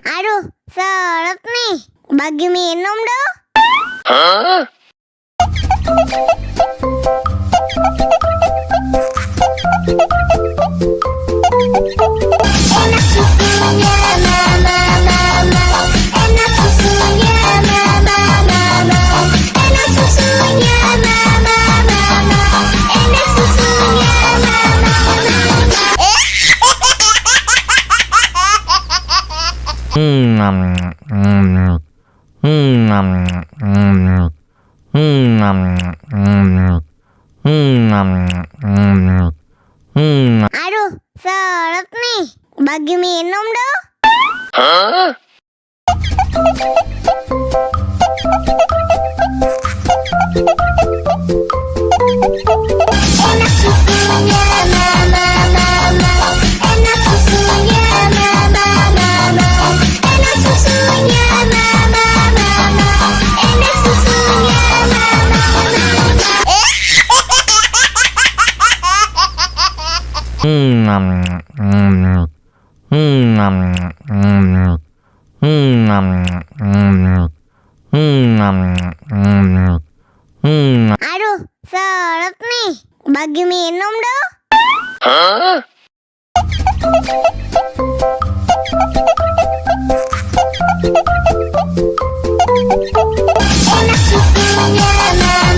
Aduh, seret nih. Bagi minum dong. Enak susunya mama, enak susunya mama, enak susunya mama, enak susunya Aduh, seret nih. Bagi minum dong. Enak susunya mama, enak susunya mama, enak susunya mama, enak susunya Aduh, seret nih. Bagi minum dong. Enak susunya mama.